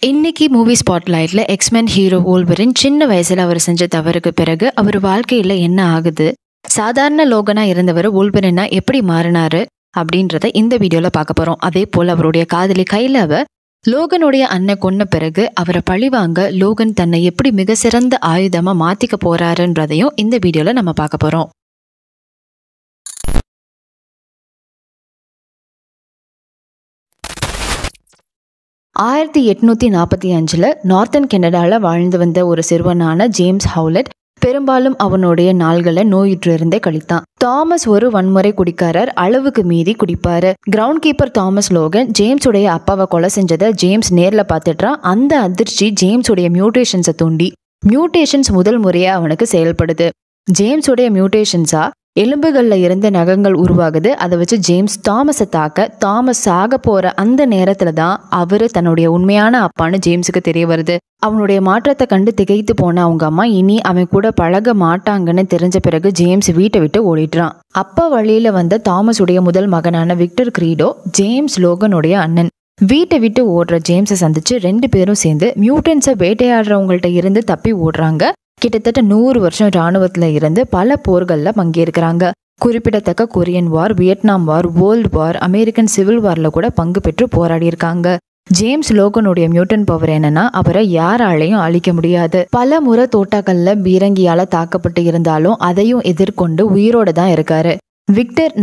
இன்னைக்கு movie ஸ்பாட்லைட்ல X-Men hero வூல்வரின் சின்ன வயசுல அவர் செஞ்ச தவறுக்கு பிறகு அவர் வாழ்க்கையில என்ன ஆகுது, சாதாரண லோகனா இருந்தவர் வூல்வரினா எப்படி மாறினாரு அப்படின்றத இந்த வீடியோல பார்க்க போறோம். அதே போல அவருடைய காதலி கைலாவை லோகனுடைய அண்ணன் கொன்ன பிறகு அவரை பழிவாங்க லோகன் தன்னை எப்படி மிக சிறந்த ஆயுதமா மாத்திக்க போறாருன்றதையும் இந்த வீடியோல நம்ம பார்க்க போறோம். 1845 நார்த்தன் கனடால வாழ்ந்து வந்த ஒரு சிறுவனான ஜேம்ஸ் ஹவுலட் பெரும்பாலும் அவனுடைய நாள்களை நோயுற்றிருந்தே கழித்தான். தாமஸ் ஒரு வன்முறை குடிக்காரர், அளவுக்கு மீறி குடிப்பாரு. Ground keeper Thomas Logan James உடைய அப்பாவை கொலை செஞ்சதை ஜேம்ஸ் நேர்ல பாத்துட்டான். அந்த அதிர்ச்சி ஜேம்ஸ் உடைய மியூட்டேஷன்ஸை தூண்டி மியூட்டேஷன்ஸ் முதல் முறையா அவனுக்கு செயல்படுது. ஜேம்ஸ் உடைய மியூட்டேஷன்ஸா எலும்புகள்ல இருந்து நகங்கள் உருவாகுது. அதை வச்சு ஜேம்ஸ் தாமஸை தாக்க, தாமஸ் சாக போற அந்த நேரத்துல தான் அவரு தன்னுடைய உண்மையான அப்பான்னு ஜேம்ஸுக்கு தெரிய வருது. அவனுடைய மாற்றத்தை கண்டு திகைத்து போன அவங்க அம்மா இனி அவன் கூட பழக மாட்டாங்கன்னு தெரிஞ்ச பிறகு ஜேம்ஸ் வீட்டை விட்டு ஓடிடுறான். அப்பா வழியில வந்த தாமஸ் உடைய முதல் மகனான விக்டர் கிரீடோ ஜேம்ஸ் லோகனுடைய அண்ணன். வீட்டை விட்டு ஓடுற ஜேம்ஸை சந்திச்சு 2 பேரும் சேர்ந்து மியூட்டன்ஸை வேட்டையாடுறவங்கள்ட்ட இருந்து தப்பி ஓடுறாங்க. கிட்டத்தட்ட 100 வருஷம் இராணுவத்துல இருந்து பல போர்கள்ல பங்கேற்கிறாங்க. குறிப்பிடத்தக்க Korean war, Vietnam war, world war, American civil வார்ல கூட பங்கு பெற்று போராடி இருக்காங்க. ஜேம்ஸ் லோகனுடைய மியூட்டன் பவர் என்னன்னா அவரை யாராலையும் அழிக்க முடியாது. பல முறை தோட்டாக்கள்ல பீரங்கியால தாக்கப்பட்டு இருந்தாலும் அதையும் எதிர்கொண்டு உயிரோட தான் இருக்காரு. விக்டர்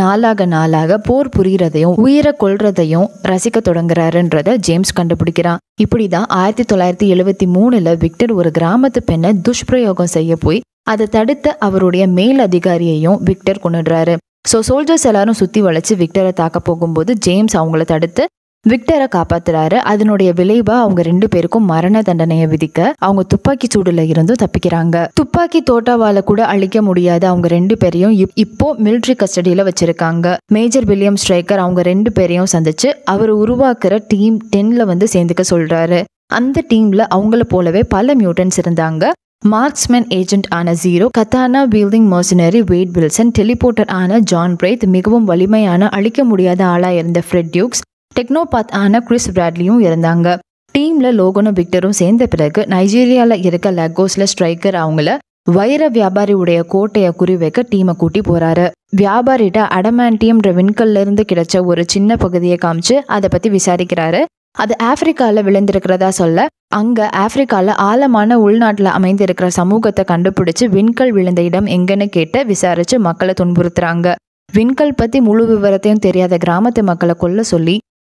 நாளாக போர் புரியறதையும் உயிரை கொல்றதையும் ரசிக்க தொடங்குறாருன்றத ஜேம்ஸ் கண்டுபிடிக்கிறான். இப்படிதான் 1973 விக்டர் ஒரு கிராமத்து பெண்ணை துஷ்பிரயோகம் செய்ய போய் அதை தடுத்த அவருடைய மேல் அதிகாரியையும் விக்டர் கொன்னுடுறாரு. சோல்ஜர்ஸ் எல்லாரும் சுத்தி வளைச்சு விக்டரை தாக்க போகும்போது ஜேம்ஸ் அவங்கள தடுத்து விக்டரை காப்பாத்துறாரு. அதனுடைய விளைவா அவங்க 2 பேருக்கும் மரண தண்டனையை விதிக்க அவங்க துப்பாக்கி சூடுல இருந்தும் தப்பிக்கிறாங்க. துப்பாக்கி தோட்டாவால கூட அழிக்க முடியாத அவங்க 2 பேரையும் இப்போ மிலிட்ரி கஸ்டடியில வச்சிருக்காங்க. மேஜர் வில்லியம் ஸ்ட்ரைக்கர் அவங்க 2 பேரையும் சந்திச்சு அவர் உருவாக்குற டீம் 10ல சேர்ந்துக்க சொல்றாரு. அந்த டீம்ல அவங்கள போலவே பல மியூட்டன்ஸ் இருந்தாங்க. மார்க்ஸ்மேன் ஏஜென்ட் ஆன zero, கத்தானா வீல்டிங் mercenary wired Wilson, teleporter ஆன ஜான் பிரைத், மிகவும் வலிமையான அழிக்க முடியாத ஆளா இருந்த ஃப்ரெட் டியூக்ஸ், டெக்னோபாத் ஆன கிறிஸ் பிராட்லியும் இருந்தாங்க. டீம்ல லோகனும் விக்டரும் சேர்ந்த பிறகு நைஜீரியால இருக்க லகோஸ்ல ஸ்ட்ரைக்கர் அவங்கள வைர வியாபாரி உடைய கோட்டையை குறிவைக்க டீமை கூட்டி போறாரு. வியாபாரிட்ட அடமாண்டியம்ன்ற விண்கல்ல இருந்து கிடைச்ச ஒரு சின்ன பகுதியை காமிச்சு அதை பத்தி விசாரிக்கிறாரு. அது ஆப்பிரிக்கால விளைந்திருக்கிறதா சொல்ல, அங்க ஆப்பிரிக்கால ஆழமான உள்நாட்டுல அமைந்திருக்கிற சமூகத்தை கண்டுபிடிச்சு விண்கல் விழுந்த இடம் எங்கன்னு கேட்டு விசாரிச்சு மக்களை துன்புறுத்துறாங்க. விண்கல் பத்தி முழு விவரத்தையும் தெரியாத கிராமத்து மக்களை கொல்ல சொல்லி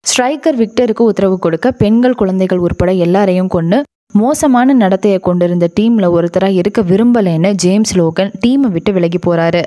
ஸ்ட்ரைக்கர் விக்டருக்கு உத்தரவு கொடுக்க பெண்கள், குழந்தைகள் உட்பட எல்லாரையும் கொண்டு மோசமான நடத்தையை கொண்டிருந்த டீம்ல ஒருத்தரா இருக்க விரும்பலைன்னு ஜேம்ஸ் லோகன் டீமை விட்டு விலகி போறாரு.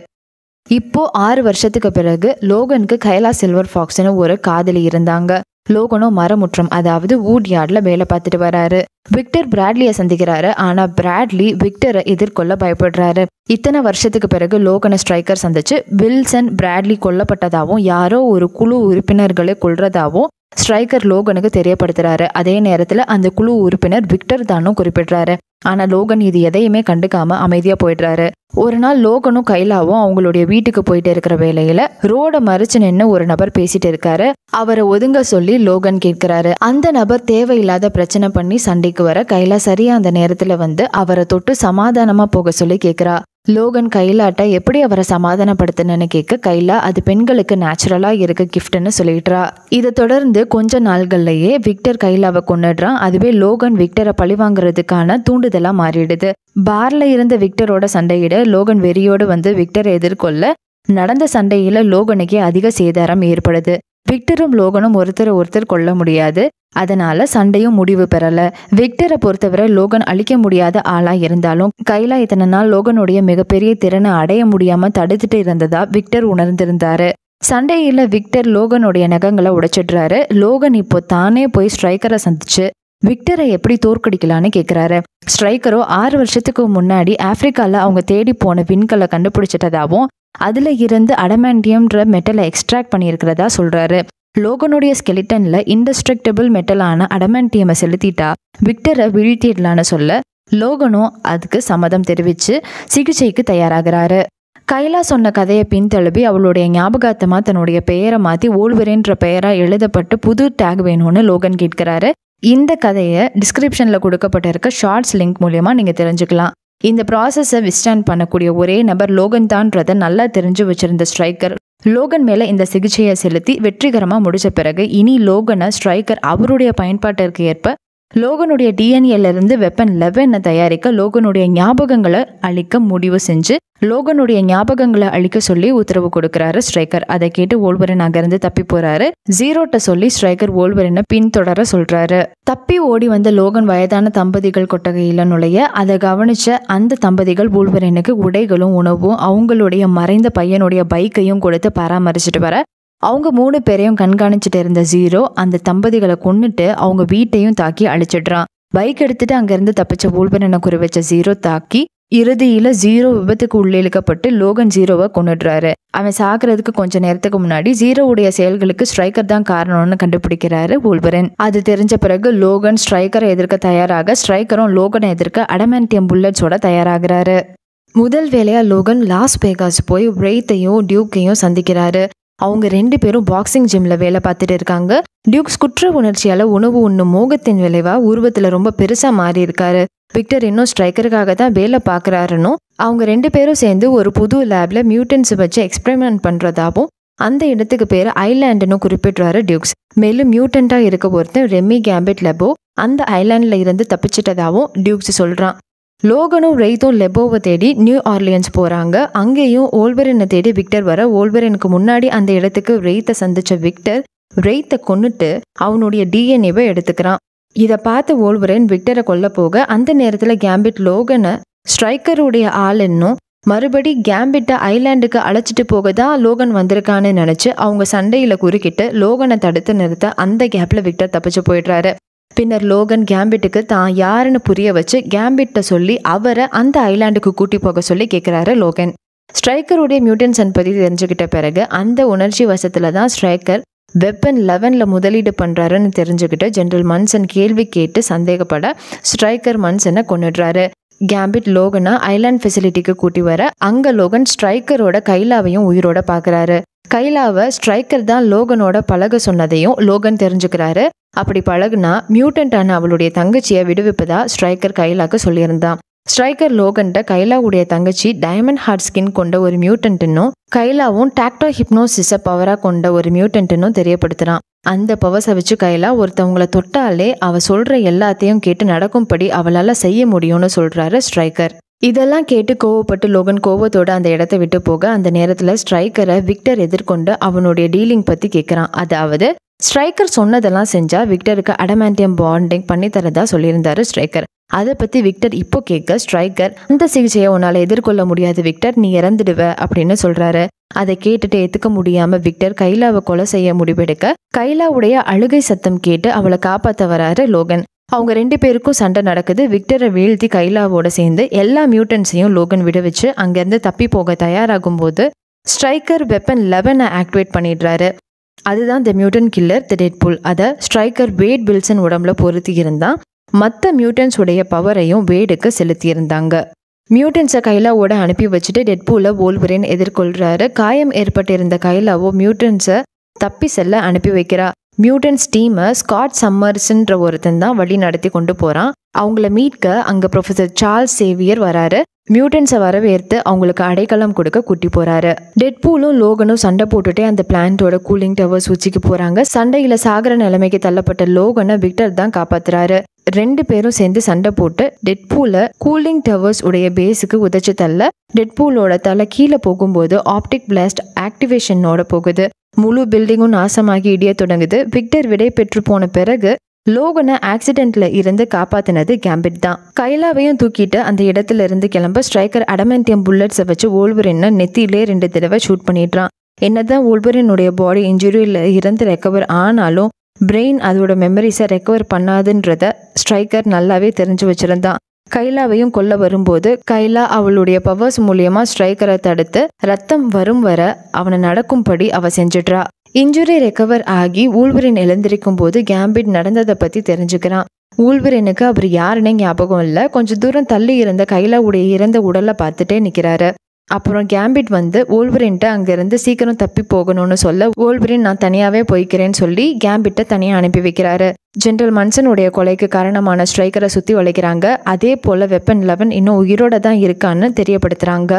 இப்போ 6 வருஷத்துக்கு பிறகு லோகனுக்கு கைலா சில்வர் ஃபாக்ஸ்னு ஒரு காதலி இருந்தாங்க. லோகனோ மரமுற்றம், அதாவது வூட் யார்ட்ல வேலை பார்த்துட்டு வராரு. விக்டர் பிராட்லியை சந்திக்கிறாரு. ஆனா பிராட்லி விக்டரை எதிர்கொள்ள பயப்படுறாரு. இத்தனை வருஷத்துக்கு பிறகு லோகனை ஸ்ட்ரைக்கர் சந்திச்சு வில்சன் பிராட்லி கொல்லப்பட்டதாவும் யாரோ ஒரு குழு உறுப்பினர்களை கொல்றதாவும் ஸ்ட்ரைக்கர் லோகனுக்கு தெரியப்படுத்துறாரு. அதே நேரத்துல அந்த குழு உறுப்பினர் விக்டர் தானும் குறிப்பிடுறாரு. ஆனா லோகன் இது எதையுமே கண்டுக்காம அமைதியா போயிடுறாரு. ஒரு நாள் லோகனும் கைலாவும் அவங்களுடைய வீட்டுக்கு போயிட்டு இருக்கிற வேலையில ரோட மறிச்சு நின்று ஒரு நபர் பேசிட்டு இருக்காரு. அவரை ஒதுங்க சொல்லி லோகன் கேட்கிறாரு. அந்த நபர் தேவையில்லாத பிரச்சனை பண்ணி சண்டைக்கு வர கைலா சரியா அந்த நேரத்துல அவரை தொட்டு சமாதானமா போக சொல்லி கேட்கிறா. லோகன் கைலாட்ட எப்படி அவரை சமாதானப்படுத்தினு கேட்க கைலா அது பெண்களுக்கு நேச்சுரலா இருக்க கிஃப்ட்னு சொல்லிடுறா. இதை தொடர்ந்து கொஞ்ச நாள்கள்லயே விக்டர் கைலாவை கொன்னுடுறான். அதுவே லோகன் விக்டரை பழிவாங்கிறதுக்கான தூண்டுதலா மாறிடுது. பார்ல இருந்த விக்டரோட சண்டையிட லோகன் வெறியோடு விக்டரை எதிர்கொள்ள நடந்த சண்டையில லோகனுக்கே அதிக சேதாரம் ஏற்படுது. விக்டரும் லோகனும் ஒருத்தர் கொல்ல முடியாது. அதனால சண்டையும் முடிவு பெறல. விக்டரை பொறுத்தவரை லோகன் அழிக்க முடியாத ஆளா இருந்தாலும் கைலா இத்தனை நாள் லோகனுடைய மிகப்பெரிய திறனை அடைய முடியாம தடுத்துட்டு இருந்ததா விக்டர் உணர்ந்திருந்தாரு. சண்டையில விக்டர் லோகனுடைய நகங்களை உடைச்சிடுறாரு. லோகன் இப்போ தானே போய் ஸ்ட்ரைக்கரை சந்திச்சு விக்டரை எப்படி தோற்கடிக்கலான்னு கேட்கிறாரு. ஸ்ட்ரைக்கரோ 6 வருஷத்துக்கு முன்னாடி ஆப்பிரிக்கால அவங்க தேடி போன விண்கலை கண்டுபிடிச்சிட்டதாவும் அதுல இருந்து அடமாண்டியம்ன்ற மெட்டலை எக்ஸ்ட்ராக்ட் பண்ணியிருக்கிறதா சொல்றாரு. லோகனுடைய ஸ்கெலிட்டன்ல இன்டெஸ்ட்ரக்டபிள் மெட்டலான அடமாண்டியமை செலுத்திட்டா விக்டரை வீழ்த்திடலான்னு சொல்ல லோகனும் அதுக்கு சம்மதம் தெரிவிச்சு சிகிச்சைக்கு தயாராகிறாரு. கைலா சொன்ன கதையை பின்தழுவி அவளுடைய ஞாபகார்த்தமா தன்னுடைய பெயரை மாத்தி வூல்வரின்ற பெயரா எழுதப்பட்டு புது டேக் வேணும்னு லோகன் கேட்கிறாரு. இந்த கதையை டிஸ்கிரிப்ஷனில் கொடுக்கப்பட்டிருக்க ஷார்ட்ஸ் லிங்க் மூலமா நீங்கள் தெரிஞ்சுக்கலாம். இந்த ப்ராசஸை விஸ்டாண்ட் பண்ணக்கூடிய ஒரே நபர் லோகன் தான்றதை நல்லா தெரிஞ்சு வச்சிருந்த ஸ்ட்ரைக்கர் லோகன் மேலே இந்த சிகிச்சையை செலுத்தி வெற்றிகரமாக முடிச்ச பிறகு இனி லோகனை ஸ்ட்ரைக்கர் அவருடைய பயன்பாட்டிற்கு ஏற்ப லோகனுடைய டிஎன்ஏலேருந்து வெப்பன் 11 தயாரிக்க லோகனுடைய ஞாபகங்களை அழிக்க முடிவு செஞ்சு லோகனுடைய ஞாபகங்களை அழிக்க சொல்லி உத்தரவு கொடுக்கிறாரு ஸ்ட்ரைக்கர். அதை கேட்டு வோல்வரின் அங்கிருந்து தப்பி போறாரு. ஜீரோட்ட சொல்லி ஸ்ட்ரைக்கர் வோல்வரினை பின்தொடர சொல்றாரு. தப்பி ஓடி வந்த லோகன் வயதான தம்பதிகள் கொட்டகையில நுழைய அதை கவனிச்ச அந்த தம்பதிகள் வோல்வரினுக்கு உடைகளும் உணவும் அவங்களுடைய மறைந்த பையனுடைய பைக்கையும் கொடுத்து பராமரிச்சுட்டு வர அவங்க 3 பேரையும் கண்காணிச்சுட்டு இருந்த ஜீரோ அந்த தம்பதிகளை கொன்னுட்டு அவங்க வீட்டையும் தாக்கி அழிச்சிடுறான். பைக் எடுத்துட்டு அங்கிருந்து தப்பிச்ச வோல்வரினை குறி வச்ச ஜீரோ தாக்கி இறுதியில ஜீரோ விபத்துக்கு உள்ளிழுக்கப்பட்டு லோகன் ஜீரோவை கொன்னுடுறாரு. அவன் சாகிறதுக்கு கொஞ்ச நேரத்துக்கு முன்னாடி ஜீரோவுடைய செயல்களுக்கு ஸ்ட்ரைக்கர் தான் காரணம்னு கண்டுபிடிக்கிறாரு வோல்வரின். அது தெரிஞ்ச பிறகு லோகன் ஸ்ட்ரைக்கரை எதிர்க்க தயாராக ஸ்ட்ரைக்கரும் லோகனை எதிர்க்க அடமான்டியம் புல்லட்ஸோட தயாராகிறாரு. முதல் வேலையா லோகன் லாஸ் வேகாஸ் போய் ரெய்த்தையும் டியூக்கையும் சந்திக்கிறாரு. அவங்க 2 பேரும் பாக்ஸிங் ஜிம்ல வேலை பார்த்துட்டு இருக்காங்க. டியூக்ஸ் குற்ற உணர்ச்சியால உணவு உண்ணும் மோகத்தின் விளைவா உருவத்துல ரொம்ப பெருசா மாறி இருக்காரு. விக்டர் இன்னும் ஸ்ட்ரைக்கருக்காக தான் வேலை பார்க்குறாருன்னு அவங்க 2 பேரும் சேர்ந்து ஒரு புது லேப்ல மியூட்டன்ஸ் வச்சு எக்ஸ்பெரிமெண்ட் பண்றதாவும் அந்த இடத்துக்கு பேர் ஐலாண்டுன்னு குறிப்பிடுறாரு டியூக்ஸ். மேலும் மியூட்டண்டா இருக்க ஒருத்தன் ரெமி கேம்பிட் லெபோ அந்த ஐலாண்ட்ல இருந்து தப்பிச்சிட்டதாவும் டியூக்ஸ் சொல்றான். லோகனும் ரெய்த்தும் லெபோவை தேடி நியூ ஆர்லியன்ஸ் போறாங்க. அங்கேயும் வோல்வரினை தேடி விக்டர் வர வோல்வரினுக்கு முன்னாடி அந்த இடத்துக்கு ரெய்த்தை சந்திச்ச விக்டர் ரெய்த்தை கொன்னுட்டு அவனுடைய டிஎன்ஏவை எடுத்துக்கிறான். இதை பார்த்து வோல்வரின் விக்டரை கொல்ல போக அந்த நேரத்துல கேம்பிட் லோகனை ஸ்ட்ரைக்கருடைய ஆளுன்னும் மறுபடி கேம்பிட்ட ஐலாண்டுக்கு அழைச்சிட்டு போக தான் லோகன் வந்திருக்கான்னு நினைச்சு அவங்க சண்டையில குறுக்கிட்டு லோகனை தடுத்து நிறுத்த அந்த கேப்ல விக்டர் தப்பிச்சு போயிடுறாரு. பின்னர் லோகன் கேம்பிட்டுக்கு தான் யாருன்னு புரிய வச்சு கேம்பிட்ட சொல்லி அவரை அந்த ஐலாண்டுக்கு கூட்டி போக சொல்லி கேட்குறாரு லோகன். ஸ்ட்ரைக்கருடைய மியூட்டன்ஸன் பற்றி தெரிஞ்சுக்கிட்ட பிறகு அந்த உணர்ச்சி வசத்துல தான் ஸ்ட்ரைக்கர் வெப்பன் 11ல் முதலீடு பண்ணுறாருன்னு தெரிஞ்சுக்கிட்டு ஜெனரல் மன்சன் கேள்வி கேட்டு சந்தேகப்பட ஸ்ட்ரைக்கர் மன்சனை கொன்னுடுறாரு. கேம்பிட் லோகனை ஐலாண்ட் ஃபெசிலிட்டிக்கு கூட்டி வர அங்கே லோகன் ஸ்ட்ரைக்கரோட கைலாவையும் உயிரோட பார்க்குறாரு. கைலாவை ஸ்ட்ரைக்கர் தான் லோகனோட பழக சொன்னதையும் லோகன் தெரிஞ்சுக்கிறாரு. அப்படி பழகுனா மியூட்டன்டான அவளுடைய தங்கச்சியை விடுவிப்பதா ஸ்ட்ரைக்கர் கைலாக்கு சொல்லியிருந்தான். ஸ்ட்ரைக்கர் லோகன்ட்ட கைலாவுடைய தங்கச்சி டைமண்ட் ஹார்ட் ஸ்கின் கொண்ட ஒரு மியூட்டன்ட்னும் கைலாவும் டாக்டோ ஹிப்னோசிஸை பவரா கொண்ட ஒரு மியூட்டன்ட்னும் தெரியப்படுத்துறான். அந்த பவர்ஸை வச்சு கைலா ஒருத்தவங்களை தொட்டாலே அவ சொல்ற எல்லாத்தையும் கேட்டு நடக்கும்படி அவளால செய்ய முடியும்னு சொல்றாரு ஸ்ட்ரைக்கர். இதெல்லாம் கேட்டு கோவப்பட்டு லோகன் கோவத்தோட அந்த இடத்த விட்டு போக அந்த நேரத்துல ஸ்ட்ரைக்கரை விக்டர் எதிர்கொண்டு அவனுடைய டீலிங் பத்தி கேட்கிறான். அதாவது ஸ்ட்ரைக்கர் சொன்னதெல்லாம் செஞ்சா விக்டருக்கு அடமான்டியம் பாண்டிங் பண்ணி தரதா சொல்லியிருந்தாரு ஸ்ட்ரைக்கர். அதை பத்தி விக்டர் இப்போ கேட்க ஸ்ட்ரைக்கர் அந்த சிகிச்சையை உன்னால எதிர்கொள்ள முடியாது விக்டர், நீ இறந்துடுவ அப்படின்னு சொல்றாரு. அதை கேட்டுட்டு ஏத்துக்க முடியாம விக்டர் கைலாவை கொலை செய்ய முடிவெடுக்க கைலாவுடைய அழுகை சத்தம் கேட்டு அவளை காப்பாற்ற வராரு லோகன். அவங்க 2 பேருக்கும் சண்டை நடக்குது. விக்டரை வீழ்த்தி கைலாவோட சேர்ந்து எல்லா மியூட்டன்ஸையும் லோகன் விடுவிச்சு அங்கிருந்து தப்பி போக தயாராகும் போது ஸ்ட்ரைக்கர் வெப்பன் 11 ஆக்டிவேட் பண்ணிடுறாரு. அதுதான் தி மியூட்டன் கில்லர் தி டெட்பூல். அதை ஸ்ட்ரைக்கர் வேட் வில்சன் உடம்புல பொருத்தி இருந்தான். மற்ற மியூட்டன்ஸ் உடைய பவரையும் வேடுக்கு செலுத்தியிருந்தாங்க. மியூட்டன்ஸை கைலாவோட அனுப்பி வச்சுட்டு டெட்பூலை வோல்வரின் எதிர்கொள்றாரு. காயம் ஏற்பட்டிருந்த கைலாவோ மியூட்டன்ஸை தப்பி செல்ல அனுப்பி வைக்கிறா. மியூட்டன்ஸ் டீமை ஸ்காட் சம்மர்ஸ்ன்ற ஒருத்தன் தான் வழி நடத்தி கொண்டு போறான். அவங்கள மீட்க அங்க ப்ரொஃபசர் சார்ல்ஸ் சேவியர் வராரு. மியூட்டன்ஸை வரவேற்று அவங்களுக்கு அடைக்கலம் கொடுக்க கூட்டி போறாரு. டெட்பூலும் லோகனும் சண்டை போட்டுட்டே அந்த பிளான்ட்டோட கூலிங் டவர்ஸ் உச்சிக்கு போறாங்க. சண்டையில சாகர நிலைமைக்கு தள்ளப்பட்ட லோகனை விக்டர் தான் காப்பாத்துறாரு. 2 பேரும் சேர்ந்து சண்டை போட்டு டெட்பூல கூலிங் டவர்ஸ் உடைய பேஸுக்கு உதச்சு தள்ள டெட்பூலோட தலை கீழே போகும்போது ஆப்டிக் பிளாஸ்ட் ஆக்டிவேஷனோட போகுது. முழு பில்டிங்கும் நாசமாகி இடிய தொடங்குது. விக்டர் விடை பெற்று போன பிறகு லோகனை ஆக்சிடென்ட்ல இருந்து காப்பாத்தினது கேம்பிட் தான். கைலாவையும் தூக்கிட்டு அந்த இடத்துல இருந்து கிளம்ப ஸ்ட்ரைக்கர் அடமான்டியம் புல்லட்ஸை வச்சு வோல்வரினை நெத்தியிலே 2 தடவை ஷூட் பண்ணிடுறான். என்னதான் வோல்வரினுடைய பாடி இன்ஜுரியில இருந்து ரெக்கவர் ஆனாலும் பிரெயின் அதோட மெமரிஸை ரெக்கவர் பண்ணாதுன்றத ஸ்ட்ரைக்கர் நல்லாவே தெரிஞ்சு வச்சிருந்தான். கைலாவையும் கொல்ல வரும்போது கைலா அவளுடைய பவர்ஸ் மூலியமா ஸ்ட்ரைக்கரை தடுத்து ரத்தம் வரும் வர அவனை நடக்கும்படி அவ செஞ்சிட்றா. இன்ஜுரி ரெக்கவர் ஆகி வூல்வரின் எழுந்திருக்கும் போது கேம்பிட் நடந்ததை பத்தி தெரிஞ்சுக்கிறான். வூல்வரினுக்கு அவர் யாருன்னே ஞாபகம் இல்லை. கொஞ்சம் தூரம் தள்ளி இருந்த கைலாவுடைய இறந்த உடலை பார்த்துட்டே நிற்கிறாரு. அப்புறம் கேம்பிட் வந்து ஓல்வரின்ட்ட அங்கேருந்து சீக்கிரம் தப்பி போகணும்னு சொல்ல ஓல்வரின் நான் தனியாகவே போய்க்கிறேன்னு சொல்லி கேம்பிட்டை தனியாக அனுப்பி வைக்கிறாரு. ஜெனரல் மன்சனுடைய கொலைக்கு காரணமான ஸ்ட்ரைக்கரை சுற்றி வளைக்கிறாங்க. அதே போல் வெப்பன் 11 இன்னும் உயிரோட தான் இருக்கான்னு தெரியப்படுத்துகிறாங்க.